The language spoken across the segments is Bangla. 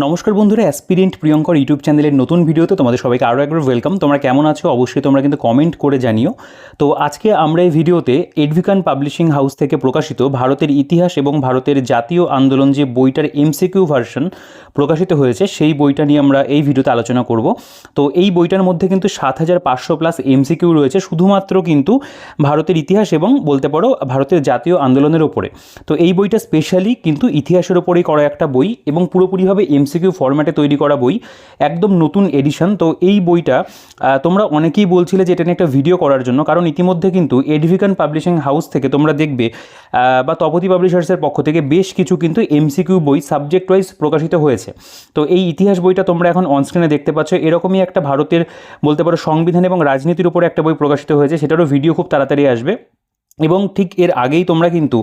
নমস্কার বন্ধুরা, অ্যাসপিরেন্ট প্রিয়ঙ্কর ইউটিউব চ্যানেলের নতুন ভিডিওতে তোমাদের সবাইকে আরও একবার ওয়েলকাম। তোমরা কেমন আছো অবশ্যই তোমরা কিন্তু কমেন্ট করে জানিও। তো আজকে আমরা এই ভিডিওতে এডভিকান পাবলিশিং হাউস থেকে প্রকাশিত ভারতের ইতিহাস এবং ভারতের জাতীয় আন্দোলন যে বইটার এমসিকিউ ভার্সন প্রকাশিত হয়েছে সেই বইটা নিয়ে আমরা এই ভিডিওতে আলোচনা করব। তো এই বইটার মধ্যে কিন্তু 7500+ এমসিকিউ রয়েছে শুধুমাত্র কিন্তু ভারতের ইতিহাস এবং বলতে পারো ভারতের জাতীয় আন্দোলনের ওপরে। তো এই বইটা স্পেশালি কিন্তু ইতিহাসের ওপরেই করা একটা বই এবং পুরোপুরিভাবে এমসিকিউ ফরম্যাটে তৈরি করা বই, একদম নতুন এডিশন। তো এই বইটা তোমরা অনেকেই বলছিলে যে এটা নিয়ে একটা ভিডিও করার জন্য, কারণ ইতিমধ্যে কিন্তু এডভিকান পাবলিশিং হাউস থেকে তোমরা দেখবে বা তপতি পাবলিশার্সের পক্ষ থেকে বেশ কিছু কিন্তু এমসিকিউ বই সাবজেক্ট ওয়াইজ প্রকাশিত হয়েছে। তো এই ইতিহাস বইটা তোমরা এখন অনস্ক্রিনে দেখতে পাচ্ছ। এরকমই একটা ভারতের বলতে পারো সংবিধান এবং রাজনীতির উপরে একটা বই প্রকাশিত হয়েছে, সেটারও ভিডিও খুব তাড়াতাড়ি আসবে। এবং ঠিক এর আগেই তোমরা কিন্তু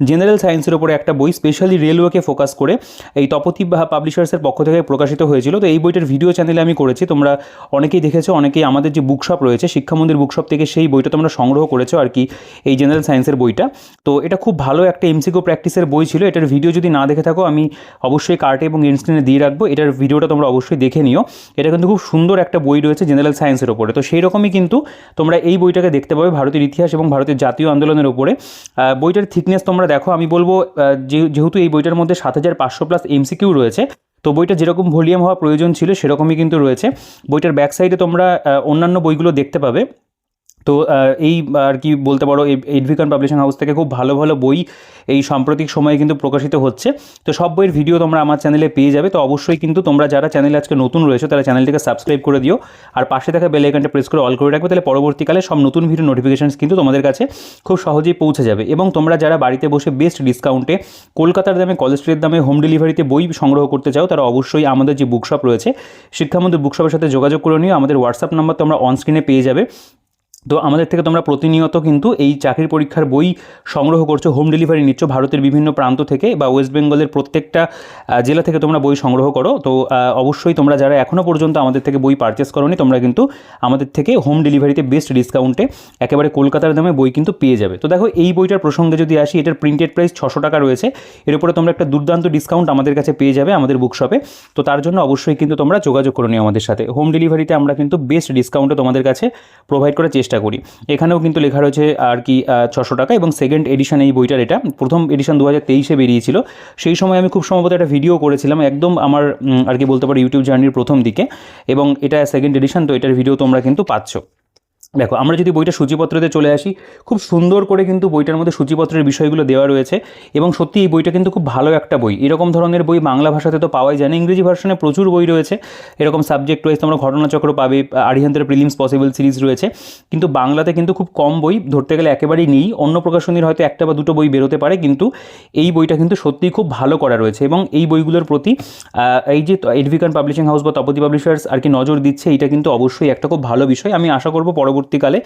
জেনারেল সায়েন্সের ওপরে একটা বই স্পেশালি রেলওয়েকে ফোকাস করে এই তপতি পাবলিশার্সের পক্ষ থেকে প্রকাশিত হয়েছিল। তো এই বইটার ভিডিও চ্যানেলে আমি করেছি, তোমরা অনেকেই দেখেছো, অনেকেই আমাদের যে বুকশপ রয়েছে শিক্ষামন্দির বুকশপ থেকে সেই বইটা তোমরা সংগ্রহ করেছো আর কি, এই জেনারেল সায়েন্সের বইটা। তো এটা খুব ভালো একটা এমসিকিউ প্র্যাকটিসের বই ছিল। এটার ভিডিও যদি না দেখে থাকো আমি অবশ্যই কার্টে এবং এন্ড স্ক্রিনে দিয়ে রাখবো, এটার ভিডিওটা তোমরা অবশ্যই দেখে নিও। এটা কিন্তু খুব সুন্দর একটা বই রয়েছে জেনারেল সায়েন্সের ওপরে। তো সেই রকমই কিন্তু তোমরা এই বইটাকে দেখতে পাবে ভারতের ইতিহাস এবং ভারতের জাতীয় আন্দোলনের ওপরে। বইটার থিকনেস তোমরা দেখো, আমি বলবো যেহেতু এই বইটার মধ্যে 7500+ এমসিকিউ রয়েছে, তো বইটা যেরকম ভলিউম হওয়া প্রয়োজন ছিল সেরকমই কিন্তু রয়েছে। বইটার ব্যাক সাইডে তোমরা অন্যান্য বইগুলো দেখতে পাবে। তো এই আর কি বলতে পারো এডভিকান পাবলিশিং হাউস থেকে খুব ভালো ভালো বই এই সাম্প্রতিক সময়ে কিন্তু প্রকাশিত হচ্ছে। তো সব বইয়ের ভিডিও তোমরা আমার চ্যানেলে পেয়ে যাবে। তো অবশ্যই কিন্তু তোমরা যারা চ্যানেলে আজকে নতুন রয়েছে তারা চ্যানেলটিকে সাবস্ক্রাইব করে দিও, আর পাশে থাকা বেল আইকনটা প্রেস করে অল করে রাখবে, তাহলে পরবর্তীকালে সব নতুন ভিডিও নোটিফিকেশনস কিন্তু তোমাদের কাছে খুব সহজেই পৌঁছে যাবে। এবং তোমরা যারা বাড়িতে বসে বেস্ট ডিসকাউন্টে কলকাতার দামে, কলেজ স্ট্রিটের দামে হোম ডেলিভারিতে বই সংগ্রহ করতে চাও, তারা অবশ্যই আমাদের যে বুকশপ রয়েছে শিক্ষামন্দির বুকশপের সাথে যোগাযোগ করে নিও। আমাদের হোয়াটসঅ্যাপ নাম্বার তোমরা অনস্ক্রিনে পেয়ে যাবে। তো আমাদের থেকে তোমরা প্রতিনিয়ত কিন্তু এই চাকরির পরীক্ষার বই সংগ্রহ করছো, হোম ডেলিভারি নিচ্ছ ভারতের বিভিন্ন প্রান্ত থেকে বা ওয়েস্ট বেঙ্গলের প্রত্যেকটা জেলা থেকে তোমরা বই সংগ্রহ করো। তো অবশ্যই তোমরা যারা এখনও পর্যন্ত আমাদের থেকে বই পারচেস করোনি, তোমরা কিন্তু আমাদের থেকে হোম ডেলিভারিতে বেস্ট ডিসকাউন্টে একেবারে কলকাতার দামে বই কিন্তু পেয়ে যাবে। তো দেখো এই বইটার প্রসঙ্গে যদি আসি, এটার প্রিন্টেড প্রাইস 600 টাকা রয়েছে। এর উপরে তোমরা একটা দুর্দান্ত ডিসকাউন্ট আমাদের কাছে পেয়ে যাবে আমাদের বুকশপে। তো তার জন্য অবশ্যই কিন্তু তোমরা যোগাযোগ করে নিও আমাদের সাথে। হোম ডেলিভারিতে আমরা কিন্তু বেস্ট ডিসকাউন্টে তোমাদের কাছে প্রোভাইড করার চেষ্টা করি। এখানেও কিন্তু লেখা রয়েছে আর কি 600 টাকা, এবং সেকেন্ড এডিশন এই বইটার। এটা প্রথম এডিশন 2023-এ বেরিয়েছিল। সেই সময় আমি খুব সম্ভবত একটা ভিডিও করেছিলাম একদম আমার আর কি বলতে পারি ইউটিউব জার্নির প্রথম দিকে, এবং এটা সেকেন্ড এডিশন। তো এটার ভিডিও তোমরা কিন্তু পাচ্ছ। দেখো আমরা যদি বইটা সূচিপত্রতে চলে আসি, খুব সুন্দর করে কিন্তু বইটার মধ্যে সূচিপত্রের বিষয়গুলো দেওয়া রয়েছে, এবং সত্যি এই বইটা কিন্তু খুব ভালো একটা বই। এরকম ধরনের বই বাংলা ভাষাতে তো পাওয়াই যায় না, ইংরেজি ভার্সনে প্রচুর বই রয়েছে এরকম সাবজেক্ট ওয়াইজ। তোমরা ঘটনাচক্র পাবে, আরিহান্তের প্রিলিমস পসিবল সিরিজ রয়েছে, কিন্তু বাংলাতে কিন্তু খুব কম বই, ধরতে গেলে একেবারেই নেই। অন্য প্রকাশনীর হয়তো একটা বা দুটো বই বেরোতে পারে, কিন্তু এই বইটা কিন্তু সত্যিই খুব ভালো করা রয়েছে। এবং এই বইগুলোর প্রতি এই যে এডভিকান পাবলিশিং হাউস বা তপতি পাবলিশার্স আর কি নজর দিচ্ছে, এটা কিন্তু অবশ্যই একটা খুব ভালো বিষয়। আমি আশা করব পরবর্তীকালে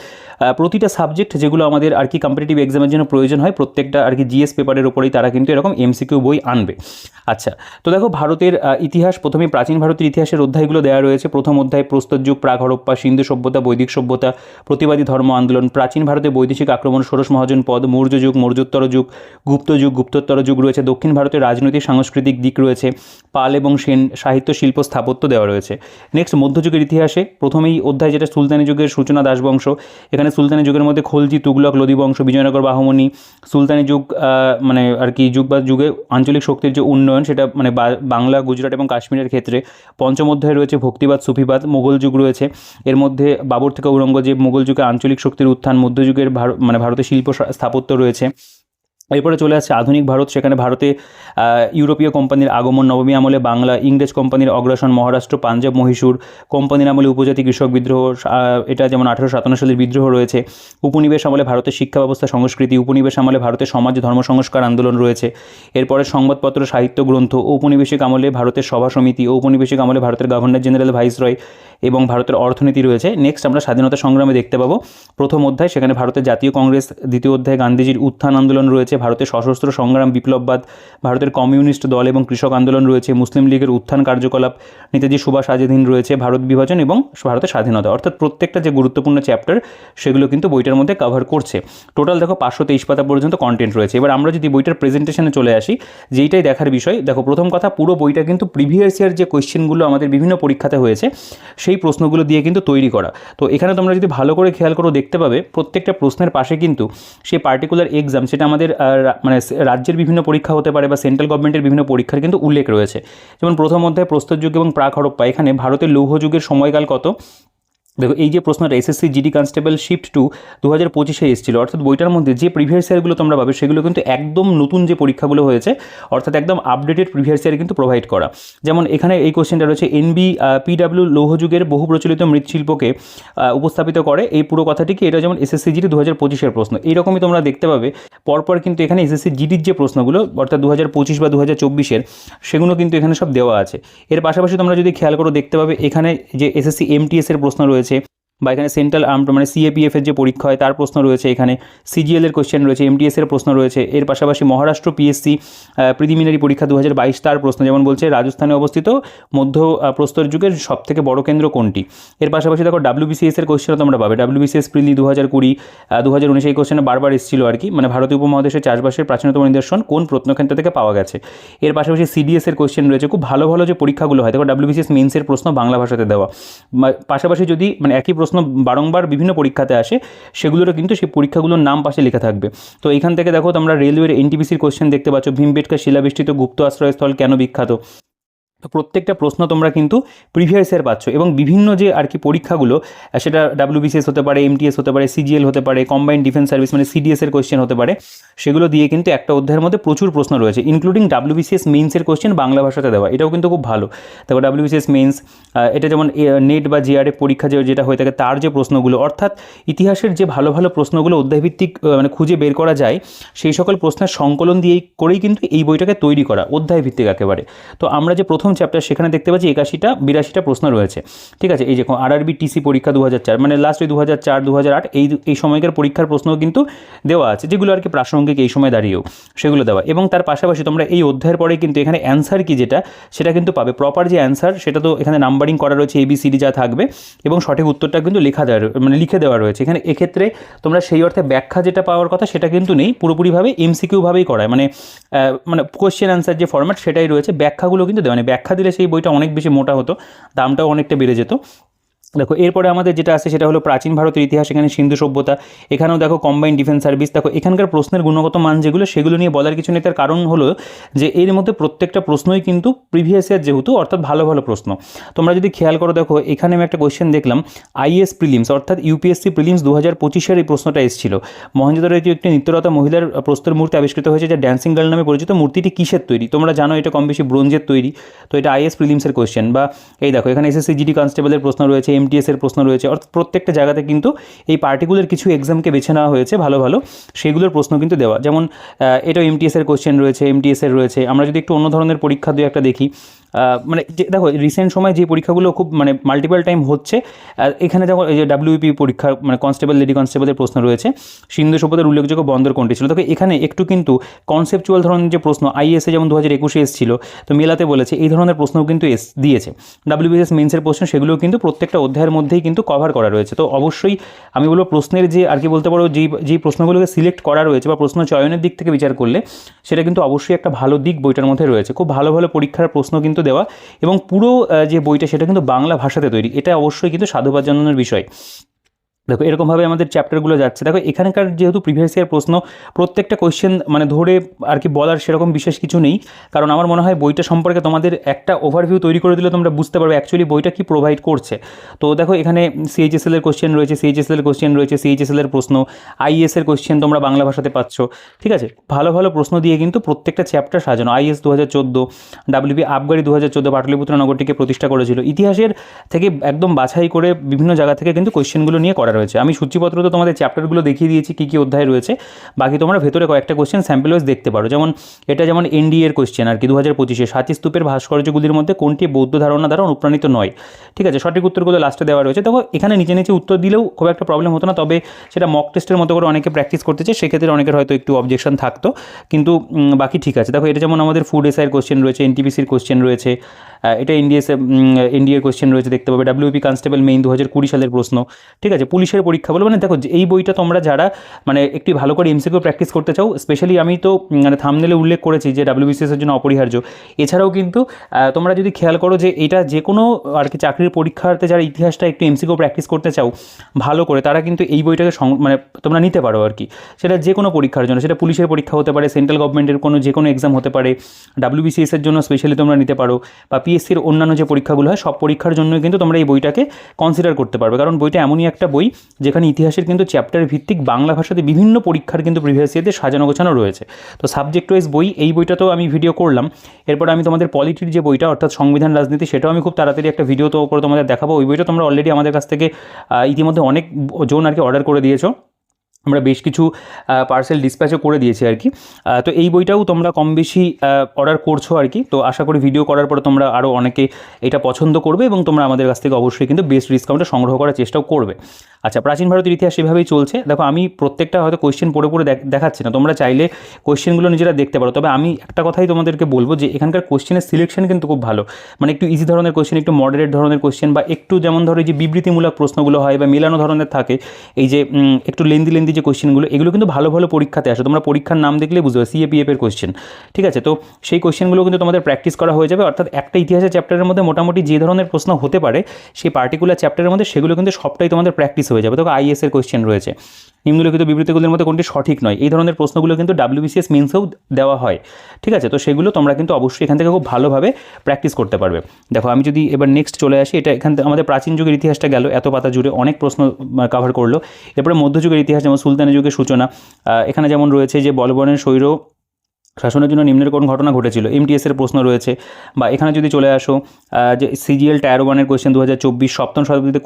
প্রতিটা সাবজেক্ট যেগুলো আমাদের আর কি কম্পিটিটিভ এক্সামের জন্য প্রয়োজন হয়, প্রত্যেকটা আর কি জিএস পেপারের উপরেই তারা কিন্তু এরকম এমসিকিউ বই আনবে। আচ্ছা, তো দেখো ভারতের ইতিহাস, প্রথমে প্রাচীন ভারতের ইতিহাসের অধ্যায়গুলো দেওয়া রয়েছে। প্রথম অধ্যায় প্রস্তর যুগ, প্রাক হরপ্পা, সিন্ধু সভ্যতা, বৈদিক সভ্যতা, প্রতিবাদী ধর্ম আন্দোলন, প্রাচীন ভারতে বৈদেশিক আক্রমণ, ষোড়শ মহাজন পদ, মৌর্য যুগ, মৌর্যোত্তর যুগ, গুপ্ত যুগ, গুপ্তোত্তর যুগ রয়েছে। দক্ষিণ ভারতের রাজনৈতিক সাংস্কৃতিক দিক রয়েছে, পাল এবং সেন, সাহিত্য, শিল্প, স্থাপত্য দেওয়া রয়েছে। নেক্সট মধ্যযুগের ইতিহাসে প্রথমেই অধ্যায় যেটা সুলতানি যুগের সূচনা, দাসবংশ। এখানে সুলতানি যুগের মধ্যে খলজি, তুগলক, লোদি বংশ, বিজয়নগর, বাহমনি। সুলতানি যুগ মানে আর কি যুগ বা যুগে আঞ্চলিক শক্তির যে উন্নয়ন, সেটা মানে বাংলা, গুজরাট এবং কাশ্মীরের ক্ষেত্রে। পঞ্চম অধ্যায়ে রয়েছে ভক্তিবাদ, সুফিবাদ। মোগল যুগ রয়েছে, এর মধ্যে বাবর থেকে ঔরঙ্গজেব। মোগল যুগে আঞ্চলিক শক্তির উত্থান। মধ্যযুগের মানে ভারতের শিল্প স্থাপত্য রয়েছে। এরপরে চলে আসছে আধুনিক ভারত, সেখানে ভারতে ইউরোপীয় কোম্পানির আগমন। নবমী আমলে বাংলা, ইংরেজ কোম্পানির অগ্রাসন, মহারাষ্ট্র, পাঞ্জাব, মহীশূর। কোম্পানির আমলে উপজাতি কৃষক বিদ্রোহ, এটা যেমন 1857 সালের বিদ্রোহ রয়েছে। উপনিবেশ আমলে ভারতের শিক্ষা ব্যবস্থা, সংস্কৃতি। উপনিবেশ আমলে ভারতের সমাজ, ধর্ম সংস্কার আন্দোলন রয়েছে। এরপরে সংবাদপত্র, সাহিত্য, গ্রন্থ। ঔপনিবেশিক আমলে ভারতের সভা সমিতি। ঔপনিবেশিক আমলে ভারতের গভর্নর জেনারেল, ভাইসরয় এবং ভারতের অর্থনীতি রয়েছে। নেক্সট আমরা স্বাধীনতা সংগ্রামে দেখতে পাবো প্রথম অধ্যায়, সেখানে ভারতের জাতীয় কংগ্রেস। দ্বিতীয় অধ্যায়ে গান্ধীজির উত্থান আন্দোলন রয়েছে, ভারতের সশস্ত্র সংগ্রাম, বিপ্লববাদ, ভারতের কমিউনিস্ট দল এবং কৃষক আন্দোলন রয়েছে, মুসলিম লীগের উত্থান কার্যকলাপ, নেতাজি সুভাষ আজাদিন রয়েছে, ভারত বিভাজন এবং ভারতের স্বাধীনতা। অর্থাৎ প্রত্যেকটা যে গুরুত্বপূর্ণ চ্যাপ্টার সেগুলো কিন্তু বইটার মধ্যে কভার করছে। টোটাল দেখো 523 পাতা পর্যন্ত কন্টেন্ট রয়েছে। এবার আমরা যদি বইটার প্রেজেন্টেশনে চলে আসি, যেইটাই দেখার বিষয়, দেখো প্রথম কথা, পুরো বইটা কিন্তু প্রিভিয়াস ইয়ার যে কোয়েশ্চেনগুলো আমাদের বিভিন্ন পরীক্ষাতে হয়েছে সেই প্রশ্নগুলো দিয়ে কিন্তু তৈরি করা। তো এখানে তোমরা যদি ভালো করে খেয়াল করো দেখতে পাবে প্রত্যেকটা প্রশ্নের পাশে কিন্তু সেই পার্টিকুলার এক্সাম, সেটা আমাদের মানে রাজ্যের বিভিন্ন পরীক্ষা হতে পারে বা সেন্ট্রাল গভর্নমেন্টের বিভিন্ন পরীক্ষার কিন্তু উল্লেখ রয়েছে। যেমন প্রথম অধ্যায় প্রস্তর যুগ এবং প্রাক হরপ্পা, এখানে ভারতের লৌহ যুগের সময়কাল কত। দেখো এই যে প্রশ্নটা এসএসসি জিডি কনস্টেবল শিফট 2 2025-এ এসেছিল, অর্থাৎ বইটার মধ্যে যে প্রিভিয়াস ইয়ারগুলো তোমরা পাবে সেগুলো কিন্তু একদম নতুন যে পরীক্ষাগুলো হয়েছে, অর্থাৎ একদম আপডেটেড প্রিভিয়াস ইয়ার কিন্তু প্রোভাইড করা। যেমন এখানে এই কোশ্চেনটা রয়েছে, পিডাব্লিউ লৌহযুগের বহু প্রচলিত মৃৎশিল্পকে উপস্থাপিত করে, এই পুরো কথাটি কি? এটা যেমন এসএসসি জিডি 2025-এর প্রশ্ন। এইরকমই তোমরা দেখতে পাবে পরপর কিন্তু এখানে এসএসসি জিডির যে প্রশ্নগুলো অর্থাৎ 2025 বা 2024-এর, সেগুলো কিন্তু এখানে সব দেওয়া আছে। এর পাশাপাশি তোমরা যদি খেয়াল করো দেখতে পাবে এখানে যে এসএসসি এমটিএসের প্রশ্ন রয়েছে, বা এখানে সেন্ট্রাল আর্মড মানে সিএপিএফের যে পরীক্ষা হয় তার প্রশ্ন রয়েছে, এখানে সিজিএলের কোশ্চেন রয়েছে, এমটিএসের প্রশ্ন রয়েছে। এর পাশাপাশি মহারাষ্ট্র পিএসসি প্রিলিমিনারি পরীক্ষা 2022 তার প্রশ্ন, যেমন বলছে রাজস্থানে অবস্থিত মধ্য প্রস্তর যুগের সবথেকে বড় কেন্দ্র কোনটি। এর পাশাপাশি দেখো ডাব্লিউবিসিএসের কোশ্চেনও তোমরা পাবে, ডাব্লিউবিসিএস প্রিলি 2020 2019 এই কোশ্চেনে বারবার এসেছিল আর কি, মানে ভারতীয় উপমহাদেশের চাষবাসের প্রাচীনতম নিদর্শন কোন প্রত্নক্ষেত্র থেকে পাওয়া গেছে। এর পাশাপাশি সিডিএসের কোশ্চেন রয়েছে, খুব ভালো ভালো যে পরীক্ষাগুলো হয়। দেখো ডাব্লিউবিসিএস মেন্সের প্রশ্ন বাংলা ভাষাতে দেওয়া, পাশাপাশি যদি মানে একই প্রশ্ন বারংবার বিভিন্ন পরীক্ষাতে আসে সেগুলোরও কিন্তু সেই পরীক্ষাগুলোর নাম পাশে লেখা থাকবে। তো এখান থেকে দেখো তোমরা রেলওয়ের এনটিপিসির কোশ্চেন দেখতে পাচ্ছ, ভীমবেটকা শিলাবেষ্টিত গুপ্ত আশ্রয়স্থল কেন বিখ্যাত। তো প্রত্যেকটা প্রশ্ন তোমরা কিন্তু প্রিভিয়াস ইয়ার পাচ্ছ, এবং বিভিন্ন যে আর কি পরীক্ষাগুলো, সেটা ডাব্লিউবিসিএস হতে পারে, এমটিএস হতে পারে, সিজিএল হতে পারে, কম্বাইন্ড ডিফেন্স সার্ভিস মানে সিডিএসের কোশ্চেন হতে পারে, সেগুলো দিয়ে কিন্তু একটা অধ্যায়ের মধ্যে প্রচুর প্রশ্ন রয়েছে, ইনক্লুডিং ডাব্লিউবিসিএস মেন্সের কোশ্চেন বাংলা ভাষাতে দেওয়া। এটাও কিন্তু খুব ভালো। দেখো ডাব্লিউবিসিএস মেন্স, এটা যেমন নেট বা জিআরএফ পরীক্ষা যেটা হয়ে থাকে তার যে প্রশ্নগুলো, অর্থাৎ ইতিহাসের যে ভালো ভালো প্রশ্নগুলো অধ্যায়ভিত্তিক মানে খুঁজে বের করা যায়, সেই সকল প্রশ্নের সংকলন দিয়েই করেই কিন্তু এই বইটাকে তৈরি করা, অধ্যায়ভিত্তিক একেবারে। তো আমরা যে প্রথম চ্যাপ্টার সেখানে দেখতে পাচ্ছি 81টা 82টা প্রশ্ন রয়েছে, ঠিক আছে। এই যে আরআরবি টিসি পরীক্ষা 2004 মানে লাস্ট ওই 2004 2008 এই সময়কার পরীক্ষার প্রশ্নও কিন্তু দেওয়া আছে, যেগুলো আর কি প্রাসঙ্গিক এই সময় দাঁড়িয়েও সেগুলো দেওয়া। এবং তার পাশাপাশি তোমরা এই অধ্যায়ের পরে কিন্তু এখানে অ্যান্সার কি যেটা সেটা কিন্তু পাবে, প্রপার যে অ্যান্সার সেটা তো এখানে নাম্বারিং করা রয়েছে, এবিসিডি যা থাকবে, এবং সঠিক উত্তরটা কিন্তু লিখে দেওয়া রয়েছে এখানে। এক্ষেত্রে তোমরা সেই অর্থে ব্যাখ্যা যেটা পাওয়ার কথা সেটা কিন্তু নেই, পুরোপুরিভাবে এমসিকিউ ভাবেই করায়, মানে কোয়েশ্চেন অ্যান্সার যে ফরম্যাট সেটাই রয়েছে, ব্যাখ্যাগুলো কিন্তু দেওয়া নেই। ব্যাখ্যা দিলে সেই বইটা অনেক বেশি মোটা হতো, দামটাও অনেকটা বেড়ে যেত। দেখো এরপরে আমাদের যেটা আছে সেটা হলো প্রাচীন ভারতের ইতিহাস, এখানে সিন্ধু সভ্যতা, এখানেও দেখো কম্বাইন্ড ডিফেন্স সার্ভিস। দেখো এখানকার প্রশ্নের গুণগত মান যেগুলো সেগুলো নিয়ে বলার কিছু নেই, তার কারণ হলো যে এর মধ্যে প্রত্যেকটা প্রশ্নই কিন্তু প্রিভিয়াস ইয়ার যেহেতু, অর্থাৎ ভালো ভালো প্রশ্ন। তোমরা যদি খেয়াল করো দেখো এখানে আমি একটা কোয়েশ্চেন দেখলাম, আইএস প্রিলিমস অর্থাৎ ইউপিএসসি প্রিলিমস 2025-এর এই প্রশ্নটা এসেছিল, মহেঞ্জোদারো একটি নৃত্যরতা মহিলার প্রস্তর মূর্তি আবিষ্কৃত হয়েছে যা ড্যান্সিং গার্ল নামে পরিচিত, মূর্তিটি কিসের তৈরি? তোমরা জানো এটা কম বেশি ব্রোঞ্জের তৈরি। তো এটা আইএস প্রিলিমসের কোয়েশ্চেন। বা এই দেখো এখানে এসএসসি জিডি কনস্টেবলের প্রশ্ন রয়েছে, এমটিএসের প্রশ্ন রয়েছে, অর্থাৎ প্রত্যেকটা জায়গাতে কিন্তু এই পার্টিকুলার কিছু এক্সামকে বেছে নেওয়া হয়েছে ভালো ভালো, সেগুলোর প্রশ্ন কিন্তু দেওয়া। যেমন এটাও এমটিএসের কোশ্চেন রয়েছে, এমটিএসের রয়েছে। আমরা যদি একটু অন্য ধরনের পরীক্ষা দু একটা দেখি, মানে দেখো রিসেন্ট সময় যে পরীক্ষাগুলো খুব মানে মাল্টিপল টাইম হচ্ছে, এখানে যেমন এই যে ডাব্লিউপি পরীক্ষা মানে কনস্টেবল লেডি কনস্টেবলের প্রশ্ন রয়েছে, সিন্ধু সভ্যতার উল্লেখযোগ্য বন্দর কোনটি ছিল। দেখো এখানে একটু কিন্তু কনসেপচুয়াল ধরনের যে প্রশ্ন আইএসএ যেমন 2021-এ এসেছিল, তো মেলাতে বলেছে এই ধরনের প্রশ্নও কিন্তু দিয়েছে। ডাব্লিউবিএস মেন্সের প্রশ্ন সেগুলোও কিন্তু প্রত্যেকটা অধ্যায়ের মধ্যেই কিন্তু কভার করা রয়েছে। তো অবশ্যই আমি বলবো প্রশ্নের যে আর কি বলতে পারো যেই প্রশ্নগুলোকে সিলেক্ট করা রয়েছে বা প্রশ্ন চয়নের দিক থেকে বিচার করলে সেটা কিন্তু অবশ্যই একটা ভালো দিক বইটার মধ্যে রয়েছে। খুব ভালো ভালো পরীক্ষার প্রশ্ন কিন্তু দেওয়া, এবং পুরো যে বইটা সেটা কিন্তু বাংলা ভাষাতে তৈরি, এটা অবশ্যই কিন্তু সাধুবাদ জানানোর বিষয়। দেখো এরকমভাবে আমাদের চ্যাপ্টারগুলো যাচ্ছে। দেখো এখানকার যেহেতু প্রিভিয়াস ইয়ার প্রশ্ন প্রত্যেকটা কোয়েশ্চেন মানে ধরে আর কি বলার সেরকম বিশেষ কিছু নেই, কারণ আমার মনে হয় বইটা সম্পর্কে তোমাদের একটা ওভারভিউ তৈরি করে দিলে তোমরা বুঝতে পারবে অ্যাকচুয়ালি বইটা কি প্রোভাইড করছে। তো দেখো এখানে সিএইচএসএল এর কোয়েশ্চেন রয়েছে, সিএইচএসএল এর কোয়েশ্চেন রয়েছে, সিএইচএসএল এর প্রশ্ন, আইএস এর কোয়েশ্চেন তোমরা বাংলা ভাষাতে পাচ্ছ, ঠিক আছে। ভালো ভালো প্রশ্ন দিয়ে কিন্তু প্রত্যেকটা চ্যাপ্টার সাজানো। আইএস 2014, ডাব্লিউপি আবগারি 2014 পাটলিপুত্র নগরটিকে প্রতিষ্ঠা করেছিল। ইতিহাসের থেকে একদম বাছাই করে বিভিন্ন জায়গা থেকে কিন্তু কোয়েশ্চেনগুলো নিয়ে করা করা রয়েছে। আমি সূচিপত্র তো তোমাদের চ্যাপ্টারগুলো দেখিয়ে দিয়েছি কী কী অধ্যায় রয়েছে, বাকি তোমরা ভেতরে কয়েকটা কোশ্চেন স্যাম্পল ওয়াইজ দেখতে পারো। যেমন এটা যেমন এনডিএ এর কোশ্চেন আর কি 2025 সাঁচি স্তূপের ভাস্কর্যগুলির মধ্যে কোনটি বৌদ্ধ ধারণা দ্বারা অনুপ্রাণিত নয়। ঠিক আছে, সঠিক উত্তরগুলো লাস্টে দেওয়া রয়েছে। দেখো এখানে নিচে নিচে উত্তর দিলেও খুব একটা প্রবলেম হতো না, তবে সেটা মক টেস্টের মতো করে অনেকে প্র্যাকটিস করতে চায়, সেক্ষেত্রে অনেকের হয়তো একটু অবজেকশন থাকতো, কিন্তু বাকি ঠিক আছে। দেখো এটা যেমন আমাদের ফুড এসআইয়ের কোশ্চেন রয়েছে, এনটিপিসির কোশ্চেন রয়েছে, এটা এনডিএর কোশ্চেন রয়েছে দেখতে পাবে, ডাব্লিউপি কনস্টেবল মেইন 2020 সালের প্রশ্ন। ঠিক আছে, পুলিশের পরীক্ষা বলে মানে দেখো এই বইটা তোমরা যারা মানে একটু ভালো করে এমসিকিউ প্র্যাকটিস করতে চাও, স্পেশালি আমি তো মানে থাম্বনেলে উল্লেখ করেছি যে ডাব্লিউবিসিএস এর জন্য অপরিহার্য। এছাড়াও কিন্তু তোমরা যদি খেয়াল করো যে এটা যে কোনো আর কি চাকরির পরীক্ষার্থে যারা ইতিহাসটা একটু এমসিকিউ প্র্যাকটিস করতে চাও ভালো করে, তারা কিন্তু এই বইটাকে মানে তোমরা নিতে পারো আর কি। সেটা যে কোনো পরীক্ষার জন্য, সেটা পুলিশের পরীক্ষা হতে পারে, সেন্ট্রাল গভর্নমেন্টের কোনো যে কোনো এক্সাম হতে পারে, ডাব্লিউবিসিএস এর জন্য স্পেশালি তোমরা নিতে পারো, বা পিএসসির অন্যান্য যে পরীক্ষাগুলো হয় সব পরীক্ষার জন্যই কিন্তু তোমরা এই বইটাকে কনসিডার করতে পারবে। কারণ বইটা এমনই একটা বই যেখানে ইতিহাসের কিন্তু চ্যাপ্টার ভিত্তিক বাংলা ভাষাতে বিভিন্ন পরীক্ষার কিন্তু প্রিভিয়াস ইয়ারতে সাজানো গোছানো রয়েছে। তো সাবজেক্ট ওয়াইজ বই, এই বইটা তো আমি ভিডিও করলাম। এরপর আমি তোমাদের পলিটির যে বইটা অর্থাৎ সংবিধান রাজনীতি, সেটাও আমি খুব তাড়াতাড়ি একটা ভিডিও তো করে তোমাদের দেখাবো। ওই বইটা তোমরা অলরেডি আমাদের কাছ থেকে ইতিমধ্যে অনেক জন আর কি অর্ডার করে দিয়েছো, আমরা বেশ কিছু পার্সেল ডিসপ্যাচও করে দিয়েছি আর কি। তো এই বইটাও তোমরা কম বেশি অর্ডার করছো আর কি। তো আশা করি ভিডিও করার পরে তোমরা আরও অনেকে এটা পছন্দ করবে এবং তোমরা আমাদের কাছ থেকে অবশ্যই কিন্তু বেস্ট ডিসকাউন্টে সংগ্রহ করার চেষ্টাও করবে। আচ্ছা, প্রাচীন ভারতের ইতিহাস এভাবেই চলছে। দেখো আমি প্রত্যেকটা হয়তো কোয়েশ্চেন পড়ে পড়ে দেখাচ্ছি না, তোমরা চাইলে কোয়েশ্চেনগুলো নিজেরা দেখতে পারো। তবে আমি একটা কথাই তোমাদেরকে বলবো যে এখানকার কোয়েশ্চেনের সিলেকশন কিন্তু খুব ভালো, মানে একটু ইজি ধরনের কোয়েশ্চেন, একটু মডারেট ধরনের কোয়েশ্চেন, বা একটু যেমন ধরো যে বিবৃতিমূলক প্রশ্নগুলো হয় বা মেলানো ধরনের থাকে, এই যে একটু লেন্দি যে কোয়েশ্চেনগুলো, এগুলো কিন্তু ভালো ভালো পরীক্ষাতে আসে। তোমরা পরীক্ষার নাম দেখলে বুঝতে পারবে, সিএপিএফ এর কোয়েশ্চেন। ঠিক আছে, তো সেই কোয়েশ্চেনগুলো কিন্তু তোমাদের প্র্যাকটিস করা হয়ে যাবে। অর্থাৎ একটা ইতিহাসের চ্যাপ্টারের মধ্যে মোটামুটি যে ধরনের প্রশ্ন হতে পারে সেই পার্টিকুলার চ্যাপ্টারের মধ্যে সেগুলো কিন্তু সবটাই তোমাদের প্র্যাকটিস হয়ে যাবে। তো আইএস এর কোয়েশ্চেন রয়েছে, নিম্নলিখিত বিবৃতিগুলির মধ্যে কোনটি সঠিক নয়, এই ধরনের প্রশ্নগুলো কিন্তু ডাব্লিউবিসিএস মেন্সেও দেওয়া হয়। ঠিক আছে, তো সেগুলো তোমরা কিন্তু অবশ্যই এখান থেকে খুব ভালোভাবে প্র্যাকটিস করতে পারবে। দেখো আমি যদি এবার নেক্সট চলে আসি, এটা এখান থেকে আমাদের প্রাচীন যুগের ইতিহাসটা গেল, এত পাতা জুড়ে অনেক প্রশ্ন কভার করলো। এরপরে মধ্যযুগের ইতিহাস, যেমন সুলতানি যুগের সূচনা, এখানে যেমন রয়েছে যে বলবনের স্বৈর শাসনের জন্য নিম্নের কোন ঘটনা ঘটেছিল, এমটিএস এর প্রশ্ন রয়েছে। বা এখানে যদি চলে আসো যে সিজিএল টায়ার 1 এর কোয়েশ্চেন 2024, সপ্তম শতাব্দীতে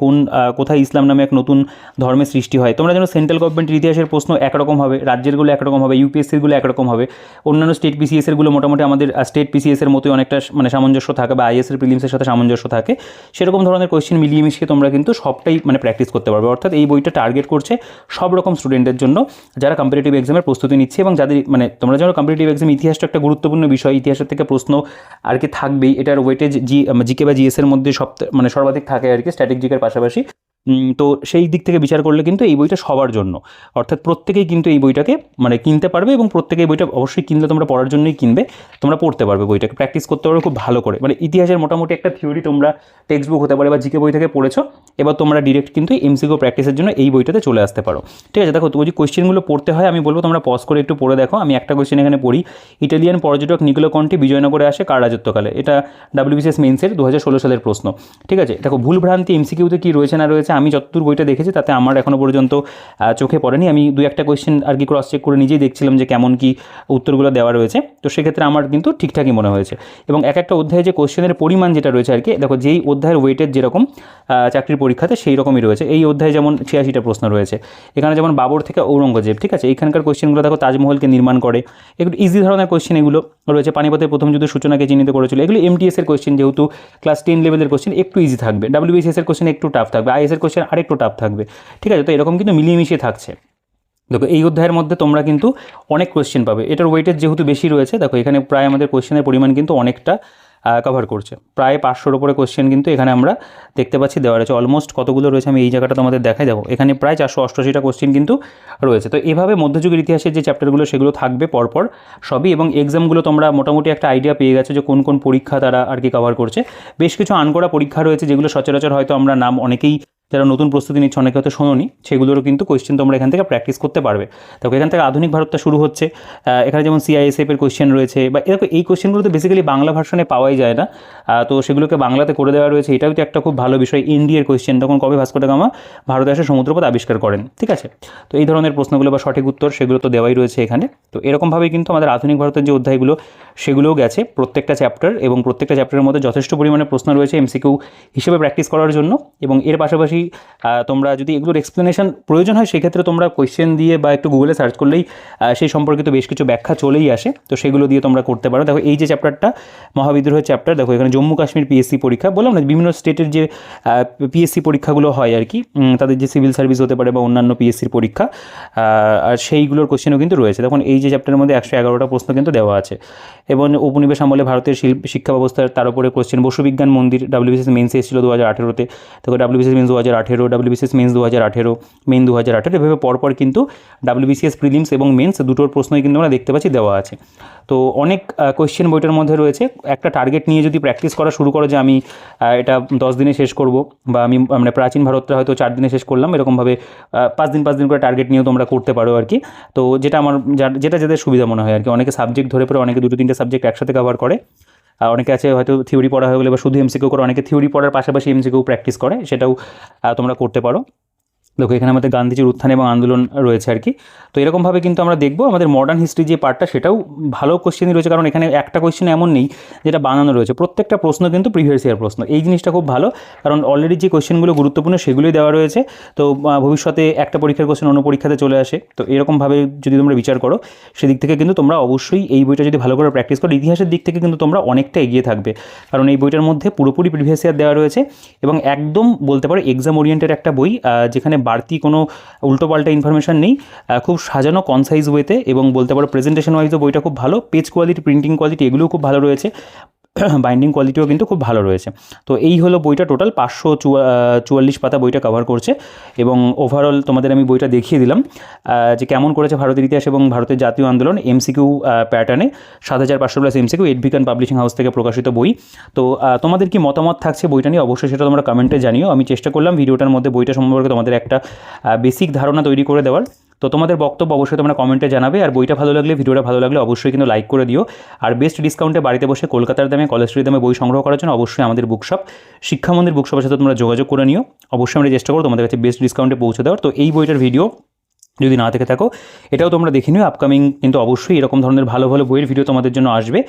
কোথায় ইসলাম নামে এক নতুন ধর্মের সৃষ্টি হয়। তোমরা জানো সেন্ট্রাল গভর্নমেন্টের ইতিহাসের প্রশ্ন একরকম হবে, রাজ্যেরগুলো একরকম হবে, ইউপিএসসিরগুলো একরকম হবে, অন্যান্য স্টেট পিসিএসেরগুলো মোটামুটি আমাদের স্টেট পিসিএসের মতোই অনেকটা মানে সামঞ্জস্য থাকে, বা আইএসের প্রিলিমসের সাথে সামঞ্জস্য থাকে। সেরকম ধরনের কোয়েশ্চেন মিলিয়ে মিশিয়ে তোমরা কিন্তু সবটাই মানে প্র্যাকটিস করতে পারবে। অর্থাৎ এই বইটা টার্গেট করছে সব রকম স্টুডেন্টদের জন্য যারা কম্পিটিটিভ এক্সামের প্রস্তুতি নিচ্ছে, এবং যাদের মানে তোমরা জানো কম্পিটিটিভ এক্সাম ইতিহাসটা একটা গুরুত্বপূর্ণ বিষয়, ইতিহাসের থেকে প্রশ্ন আর কি থাকবেই, এটার ওয়েটেজ জিকে বা জিএসের মধ্যে মানে সর্বাধিক থাকে আর কি, স্ট্র্যাটেজিকের পাশাপাশি। তো সেই দিক থেকে বিচার করলে কিন্তু এই বইটা সবার জন্য, অর্থাৎ প্রত্যেকেই কিন্তু এই বইটাকে মানে কিনতে পারবে, এবং প্রত্যেকে এই বইটা অবশ্যই কিনলে তোমরা পড়ার জন্যই কিনবে, তোমরা পড়তে পারবে, বইটাকে প্র্যাকটিস করতে পারবে খুব ভালো করে। মানে ইতিহাসের মোটামুটি একটা থিওরি তোমরা টেক্সট বুক হতে পারে বা জিকে বই থেকে পড়েছো, এবার তোমরা ডিরেক্ট কিন্তু এমসিকিউ প্র্যাকটিসের জন্য এই বইটাতে চলে আসতে পারো। ঠিক আছে, দেখো যদি কোয়েশ্চেনগুলো পড়তে হয় আমি বলবো তোমরা পজ করে একটু পড়ে দেখো। আমি একটা কোয়েশ্চেন এখানে পড়ি, ইটালিয়ান পর্যটক নিকোলো কন্টি বিজয়নগরে আসে কার রাজত্বকালে, এটা ডাব্লিউবিসিএস মেন্সের 2016 সালের প্রশ্ন। ঠিক আছে, দেখো ভুল ভ্রান্তি এমসিকিউতে কী রয়েছে না রয়েছে, আমি যতদূর বইটা দেখেছি তাতে আমার এখনও পর্যন্ত চোখে পড়েনি। আমি দু একটা কোয়েশ্চেন আর কি ক্রস চেক করে নিজেই দেখছিলাম যে কেমন কি উত্তরগুলো দেওয়া রয়েছে, তো সেক্ষেত্রে আমার কিন্তু ঠিকঠাকই মনে হয়েছে। এবং এক একটা অধ্যায়ে যে কোয়েশ্চেনের পরিমাণ যেটা রয়েছে আর কি, দেখো যেই অধ্যায়ের ওয়েটের যেরকম চাকরির পরীক্ষাতে সেই রকমই রয়েছে। এই অধ্যায়ে যেমন 86টা প্রশ্ন রয়েছে, এখানে যেমন বাবর থেকে ঔরঙ্গজেব। ঠিক আছে, এইখানকার কোয়েশ্চেনগুলো দেখো তাজমহলকে নির্মাণ করে, একটু ইজি ধরনের কোয়েশ্চেন এগুলো রয়েছে। পানিপথের প্রথম যুদ্ধের সূচনাকে চিহ্নিত করেছিল, এগুলো এমটিএস এর কোয়েশ্চেন, যেহেতু ক্লাস 10 লেভেলের কোয়েশ্চেন একটু ইজি থাকবে, ডাব্লিউবিসিএস এর কোয়েশ্চেন একটু টাফ থাকবে, আইএস এর কোয়েশ্চেন আরেকটু টাফ থাকবে। ঠিক আছে, তো এরকম কিন্তু মিলিয়ে মিশিয়ে থাকছে। দেখো এই অধ্যায়ের মধ্যে তোমরা কিন্তু অনেক কোয়েশ্চেন পাবে, এটার ওয়েটেজ যেহেতু বেশি রয়েছে, দেখো এখানে প্রায় আমাদের কোয়েশ্চেনের পরিমাণ কিন্তু অনেকটা কভার করছে, প্রায় 500-র উপরে কোয়েশ্চেন কিন্তু এখানে আমরা দেখতে পাচ্ছি দেওয়া রয়েছে। অলমোস্ট কতগুলো রয়েছে আমি এই জায়গাটা তোমাদের দেখাই, দেখো এখানে প্রায় 488টা কোয়েশ্চেন কিন্তু রয়েছে। তো এভাবে মধ্যযুগের ইতিহাসের যে চ্যাপ্টারগুলো সেগুলো থাকবে পরপর সবই, এবং এক্সামগুলো তোমরা মোটামুটি একটা আইডিয়া পেয়ে গেছো যে কোন কোন পরীক্ষা তারা আর কি কভার করছে। বেশ কিছু আনকরা পরীক্ষা রয়েছে যেগুলো সচরাচর হয়তো আমরা নাম অনেকেই যারা নতুন প্রস্তুতি নিচ্ছে অনেকে হয়তো শোনোনি, সেগুলোরও কিন্তু কোয়েশ্চেন তোমরা এখান থেকে প্র্যাকটিস করতে পারবে। দেখো এখান থেকে আধুনিক ভারতটা শুরু হচ্ছে, এখানে যেমন সিআইএসএফ এর কোয়েশ্চেন রয়েছে, বা এরকম এই কোয়েশ্চেনগুলো তো বেসিক্যালি বাংলা ভার্সনে পাওয়াই যায় না, তো সেগুলোকে বাংলাতে করে দেওয়া রয়েছে, এটাও তো একটা খুব ভালো বিষয়। ইন্ডিয়ার কোয়েশ্চেন, তখন কবে ভাস্কো দা গামা ভারতে এসে সমুদ্রপথ আবিষ্কার করেন। ঠিক আছে, তো এই ধরনের প্রশ্নগুলো বা সঠিক উত্তর সেগুলো তো দেওয়াই রয়েছে এখানে। তো এরকমভাবেই কিন্তু আমাদের আধুনিক ভারতের যে অধ্যায়গুলো সেগুলোও গেছে প্রত্যেকটা চ্যাপ্টার, এবং প্রত্যেকটা চ্যাপ্টারের মধ্যে যথেষ্ট পরিমাণে প্রশ্ন রয়েছে এমসিকিউ হিসেবে প্র্যাকটিস করার জন্য। এবং এর পাশাপাশি পাশাপাশি তোমরা যদি এগুলোর এক্সপ্লেনেশন প্রয়োজন হয় সেক্ষেত্রে তোমরা কোয়েশ্চেন দিয়ে বা একটু গুগলে সার্চ করলেই সেই সম্পর্কিত বেশ কিছু ব্যাখ্যা চলেই আসে, তো সেগুলো দিয়ে তোমরা করতে পারো। দেখো এই যে চ্যাপ্টারটা মহাবিদ্রোহের চ্যাপ্টার, দেখো এখানে জম্মু কাশ্মীর পিএসসি পরীক্ষা, বললাম না বিভিন্ন স্টেটের যে পিএসসি পরীক্ষাগুলো হয় আর কি, তাদের যে সিভিল সার্ভিস হতে পারে বা অন্যান্য পিএসসির পরীক্ষা, আর সেইগুলোর কোশ্চেনও কিন্তু রয়েছে। তখন এই যে চ্যাপ্টারের মধ্যে 111টা প্রশ্ন কিন্তু দেওয়া আছে। এবং উপনিবেশ আমলে ভারতের শিক্ষা ব্যবস্থার তার উপরে কোশ্চেন, বসুবিজ্ঞান মন্দির ডাব্লিউবিসিএস মেন্সে এসেছিল 2018-তে, দেখো WBCS mains 2018, WBCS mains 2018, main 2018, এভাবে পরপর কিন্তু ডাব্লিউবিসিএস প্রিলিমস এবং মেন্স দুটোর প্রশ্নই কিন্তু আমরা দেখতে পাচ্ছি দেওয়া আছে। তো অনেক কোয়েশ্চেন বইটার মধ্যে রয়েছে। একটা টার্গেট নিয়ে যদি প্র্যাকটিস করা শুরু করো যে আমি এটা 10 দিনে শেষ করব, বা আমি মানে প্রাচীন ভারতটা হয়তো 4 দিনে শেষ করলাম, এরকমভাবে 5 দিন করে টার্গেট নিয়েও তোমরা করতে পারো আর কি। তো যেটা আমার যেটা যাদের সুবিধা মনে হয় আর কি। অনেকে সাবজেক্ট ধরে পড়ে, অনেকে 2-3টে সাবজেক্ট একসাথে কভার করে, অনেকে আছে হয়তো থিওরি পড়া হয়ে গেলে বা শুধু এমসিকিউ করে, অনেকে থিওরি পড়ার পাশাপাশি এমসিকিউ প্র্যাকটিস করে, সেটাও তোমরা করতে পারো। দেখো এখানে আমাদের গান্ধীজির উত্থান এবং আন্দোলন রয়েছে আর কি। তো এরকমভাবে কিন্তু আমরা দেখবো আমাদের মডার্ন হিস্ট্রি যে পার্টটা সেটাও ভালো কোশ্চেনই রয়েছে, কারণ এখানে একটা কোশ্চেন এমন নেই যেটা বানানো রয়েছে, প্রত্যেকটা প্রশ্ন কিন্তু প্রিভিয়াস ইয়ার প্রশ্ন। এই জিনিসটা খুব ভালো, কারণ অলরেডি যে কোশ্চেনগুলো গুরুত্বপূর্ণ সেগুলোই দেওয়া রয়েছে। তো ভবিষ্যতে একটা পরীক্ষার কোশ্চেন অন্য পরীক্ষাতে চলে আসে, তো এরকমভাবে যদি তোমরা বিচার করো সেদিক থেকে কিন্তু তোমরা অবশ্যই এই বইটা যদি ভালো করে প্র্যাকটিস করো, ইতিহাসের দিক থেকে কিন্তু তোমরা অনেকটা এগিয়ে থাকবে, কারণ এই বইটার মধ্যে পুরোপুরি প্রিভিয়াস ইয়ার দেওয়া রয়েছে এবং একদম বলতে পারো এক্সাম ওরিয়েন্টেড একটা বই, যেখানে বাড়তি কোনো উল্টোপাল্টা ইনফরমেশান নেই, খুব সাজানো কনসাইজ ওয়েতে, এবং বলতে পারো প্রেজেন্টেশন ওয়াইজও বইটা খুব ভালো, পেজ কোয়ালিটি, প্রিন্টিং কোয়ালিটি এগুলোও খুব ভালো রয়েছে, বাইন্ডিং কোয়ালিটিও কিন্তু খুব ভালো রয়েছে। তো এই হলো বইটা, টোটাল 544 পাতা বইটা কভার করছে। এবং ওভারঅল তোমাদের আমি বইটা দেখিয়ে দিলাম যে কেমন করেছে ভারতের ইতিহাস এবং ভারতের জাতীয় আন্দোলন এমসিকিউ প্যাটার্নে, 7500+ এমসিকিউ, এডভিকান পাবলিশিং হাউস থেকে প্রকাশিত বই। তো তোমাদের কি মতামত থাকছে বইটা নিয়ে অবশ্যই সেটা তোমরা কমেন্টে জানিও। আমি চেষ্টা করলাম ভিডিওটার মধ্যে বইটা সম্পর্কে তোমাদের একটা বেসিক ধারণা তৈরি করে দেওয়ার। তো তোমাদের বক্তব্য অবশ্যই তোমরা কমেন্টে জানাবে, আর বইটা ভালো লাগলে, ভিডিওটা ভালো লাগলে অবশ্যই কিন্তু লাইক করে দিও। আর বেস্ট ডিসকাউন্টে বাড়িতে বসে কলকাতার দামে, কলেজ স্ট্রিট দামে বই সংগ্রহ করার জন্য অবশ্যই আমাদের বুকশপ শিক্ষামন্দির বুকশপের সাথে তোমরা যোগাযোগ করে নিও। অবশ্যই আমরা চেষ্টা করবো তোমাদের কাছে বেস্ট ডিসকাউন্টে পৌঁছে দেওয়ার। তো এই বইটার ভিডিও যদি না থেকে থাকো এটাও তোমরা দেখে নিও, আপকামিং কিন্তু অবশ্যই এরকম ধরনের ভালো ভালো বইয়ের ভিডিও তোমাদের জন্য আসবে।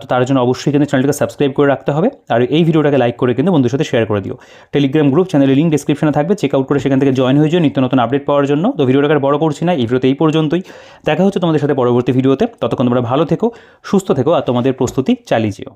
তো তার জন্য অবশ্যই কিন্তু চ্যানেলটাকে সাবস্ক্রাইব করে রাখতে হবে, আর এই ভিডিওটাকে লাইক করে কিন্তু বন্ধুদের সাথে শেয়ার করে দিও। টেলিগ্রাম গ্রুপ চ্যানেলের লিঙ্ক ডিসক্রিপশনে থাকবে, চেক আউট করে সেখান থেকে জয়েন হয়ে যাও নিত্য নতুন আপডেট পাওয়ার জন্য। তো ভিডিওটাকে বড় করছি না, এই ভিডিওতে এই পর্যন্তই। দেখা হচ্ছে তোমাদের সাথে পরবর্তী ভিডিওতে, ততক্ষণ তোমরা ভালো থেকো, সুস্থ থেকো, আর তোমাদের প্রস্তুতি চালিয়ে যেও।